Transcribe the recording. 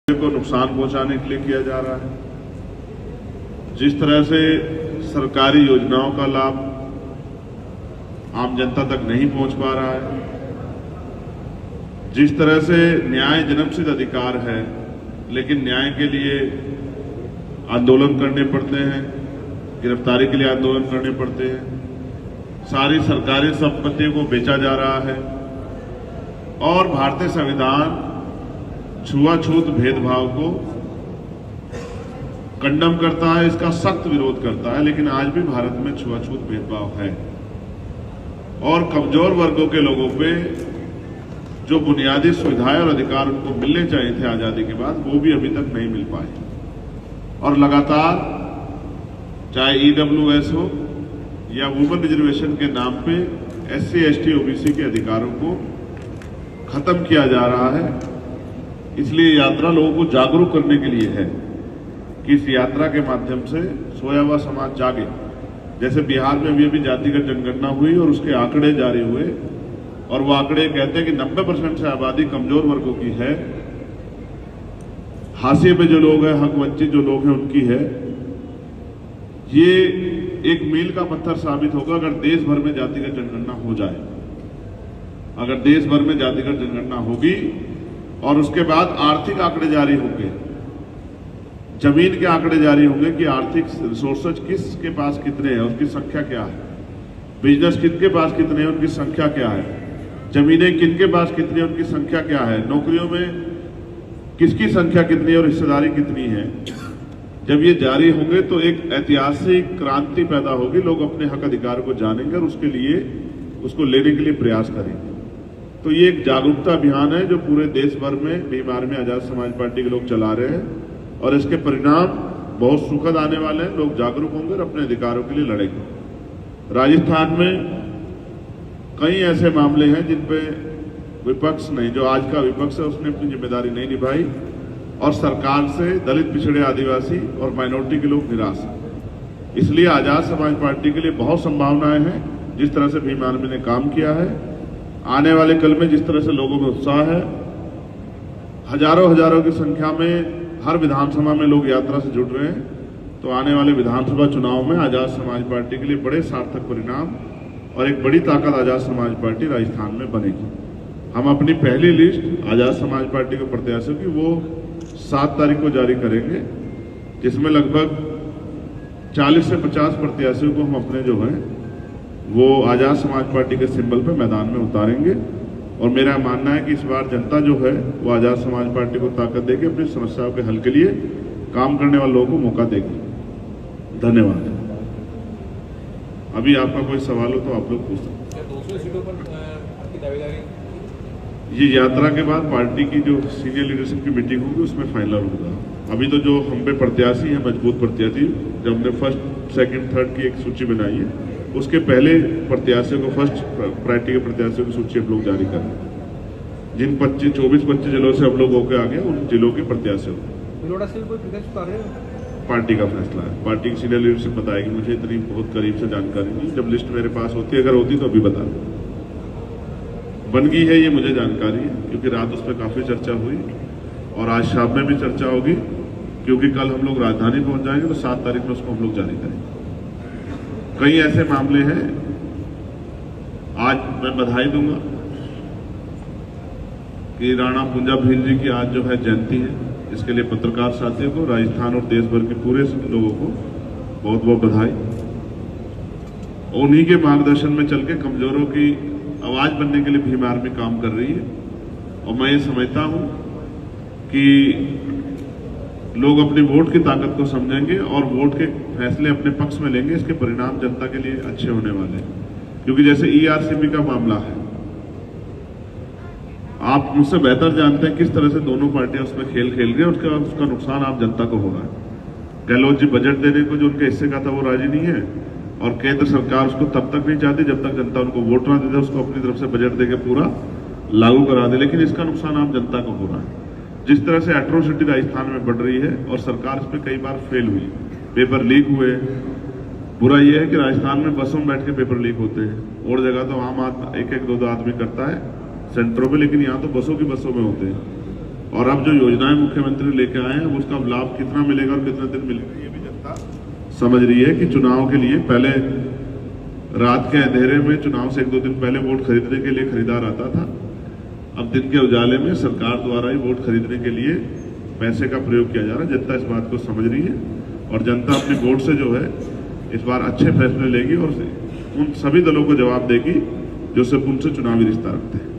को नुकसान पहुंचाने के लिए किया जा रहा है। जिस तरह से सरकारी योजनाओं का लाभ आम जनता तक नहीं पहुंच पा रहा है, जिस तरह से न्याय जन्मसिद्ध अधिकार है लेकिन न्याय के लिए आंदोलन करने पड़ते हैं, गिरफ्तारी के लिए आंदोलन करने पड़ते हैं, सारी सरकारी संपत्ति को बेचा जा रहा है और भारतीय संविधान छुआछूत भेदभाव को कंडम करता है, इसका सख्त विरोध करता है। लेकिन आज भी भारत में छुआछूत भेदभाव है और कमजोर वर्गों के लोगों पे जो बुनियादी सुविधाएं और अधिकार उनको मिलने चाहिए थे आजादी के बाद, वो भी अभी तक नहीं मिल पाए। और लगातार चाहे ईडब्ल्यूएस हो या वुमेन रिजर्वेशन के नाम पे एससी, एसटी, ओबीसी के अधिकारों को खत्म किया जा रहा है। इसलिए यात्रा लोगों को जागरूक करने के लिए है कि इस यात्रा के माध्यम से सोया हुआ समाज जागे। जैसे बिहार में अभी जातिगत जनगणना हुई और उसके आंकड़े जारी हुए और वो आंकड़े कहते हैं कि 90% से आबादी कमजोर वर्गों की है, हाशिए पे जो लोग हैं, हक वंचित जो लोग हैं उनकी है। ये एक मील का पत्थर साबित होगा अगर देश भर में जातिगत जनगणना हो जाए। अगर देश भर में जातिगत जनगणना होगी और उसके बाद आर्थिक आंकड़े जारी होंगे, जमीन के आंकड़े जारी होंगे कि आर्थिक रिसोर्सेज किसके पास कितने हैं, उसकी संख्या क्या है, बिजनेस किनके पास कितने हैं, उनकी संख्या क्या है, जमीनें किनके पास कितनी है, उनकी संख्या क्या है, नौकरियों में किसकी संख्या कितनी है और हिस्सेदारी कितनी है। जब ये जारी होंगे तो एक ऐतिहासिक क्रांति पैदा होगी, लोग अपने हक अधिकार को जानेंगे और उसके लिए उसको लेने के लिए प्रयास करेंगे। तो ये एक जागरूकता अभियान है जो पूरे देश भर में बिहार में आजाद समाज पार्टी के लोग चला रहे हैं और इसके परिणाम बहुत सुखद आने वाले हैं। लोग जागरूक होंगे और अपने अधिकारों के लिए लड़ेंगे। राजस्थान में कई ऐसे मामले हैं जिन पे विपक्ष नहीं, जो आज का विपक्ष है उसने अपनी जिम्मेदारी नहीं निभाई और सरकार से दलित, पिछड़े, आदिवासी और माइनॉरिटी के लोग निराश हैं। इसलिए आजाद समाज पार्टी के लिए बहुत संभावनाएं हैं। जिस तरह से भीम आर्मी ने काम किया है, आने वाले कल में जिस तरह से लोगों में उत्साह है, हजारों की संख्या में हर विधानसभा में लोग यात्रा से जुड़ रहे हैं, तो आने वाले विधानसभा चुनाव में आजाद समाज पार्टी के लिए बड़े सार्थक परिणाम और एक बड़ी ताकत आजाद समाज पार्टी राजस्थान में बनेगी। हम अपनी पहली लिस्ट आजाद समाज पार्टी के प्रत्याशियों की वो 7 तारीख को जारी करेंगे, जिसमें लगभग 40 से 50 प्रत्याशियों को हम अपने जो हैं वो आजाद समाज पार्टी के सिंबल पे मैदान में उतारेंगे। और मेरा मानना है कि इस बार जनता जो है वो आजाद समाज पार्टी को ताकत देगी, अपनी समस्याओं के हल के लिए काम करने वाले लोगों को मौका देगी। धन्यवाद। अभी आपका कोई सवाल हो तो आप लोग पूछ सकते हैं। 200 सीटों पर आपकी दावेदारी? ये यात्रा के बाद पार्टी की जो सीनियर लीडरशिप की मीटिंग होगी उसमें फाइनल होगा। अभी तो जो हम पे प्रत्याशी हैं, मजबूत प्रत्याशी, जब हमने फर्स्ट, सेकंड, थर्ड की एक सूची बनाई है, उसके पहले प्रत्याशियों को, फर्स्ट प्रायोरिटी के प्रत्याशियों की सूची हम लोग जारी कर रहे हैं। जिन 24-25 जिलों से हम लोग होकर आ गए, उन जिलों के प्रत्याशियों पार्टी का फैसला है। पार्टी की सीनियर लीडरशिप बताएगी, मुझे इतनी बहुत करीब से जानकारी नहीं। जब लिस्ट मेरे पास होती है, अगर होती तो अभी बता दूं। बन गई है ये मुझे जानकारी है, क्योंकि रात उस पर काफी चर्चा हुई और आज शाम में भी चर्चा होगी, क्योंकि कल हम लोग राजधानी पहुंच जाएंगे तो 7 तारीख में उसको हम लोग जारी करेंगे। कई ऐसे मामले हैं। आज मैं बधाई दूंगा कि राणा पुंजा भील जी की आज जो है जयंती है। इसके लिए पत्रकार साथियों को, राजस्थान और देश भर के पूरे लोगों को बहुत बहुत बधाई। उन्हीं के मार्गदर्शन में चल के कमजोरों की आवाज बनने के लिए भीम आर्मी काम कर रही है और मैं ये समझता हूं कि लोग अपनी वोट की ताकत को समझेंगे और वोट के फैसले अपने पक्ष में लेंगे। इसके परिणाम जनता के लिए अच्छे होने वाले हैं। क्योंकि जैसे ईआरसीबी का मामला है, आप मुझसे बेहतर जानते हैं किस तरह से दोनों पार्टियां उसमें खेल खेल रही है। उसका नुकसान आप जनता को हो रहा है। गहलोत जी बजट देने को जो उनके हिस्से का था वो राजी नहीं है और केंद्र सरकार उसको तब तक नहीं चाहती जब तक जनता उनको वोट ना दे दे, उसको अपनी तरफ से बजट देकर पूरा लागू करा दे। लेकिन इसका नुकसान आप जनता को हो रहा है। जिस तरह से एट्रोसिटी राजस्थान में बढ़ रही है और सरकार इस पर कई बार फेल हुई, पेपर लीक हुए। बुरा यह है कि राजस्थान में बसों में बैठ के पेपर लीक होते हैं। और जगह तो आम आदमी, एक-एक, दो-दो आदमी करता है सेंटरों पे, लेकिन यहाँ तो बसों की बसों में होते हैं। और अब जो योजनाएं मुख्यमंत्री लेके आए हैं उसका लाभ कितना मिलेगा और कितने दिन मिलेगा ये भी जनता समझ रही है कि चुनाव के लिए पहले रात के अंधेरे में चुनाव से 1-2 दिन पहले वोट खरीदने के लिए खरीदार आता था। अब दिन के उजाले में सरकार द्वारा ही वोट खरीदने के लिए पैसे का प्रयोग किया जा रहा है। जनता इस बात को समझ रही है और जनता अपने वोट से जो है इस बार अच्छे फैसले लेगी और उन सभी दलों को जवाब देगी जो सिर्फ उनसे चुनावी रिश्ता रखते हैं।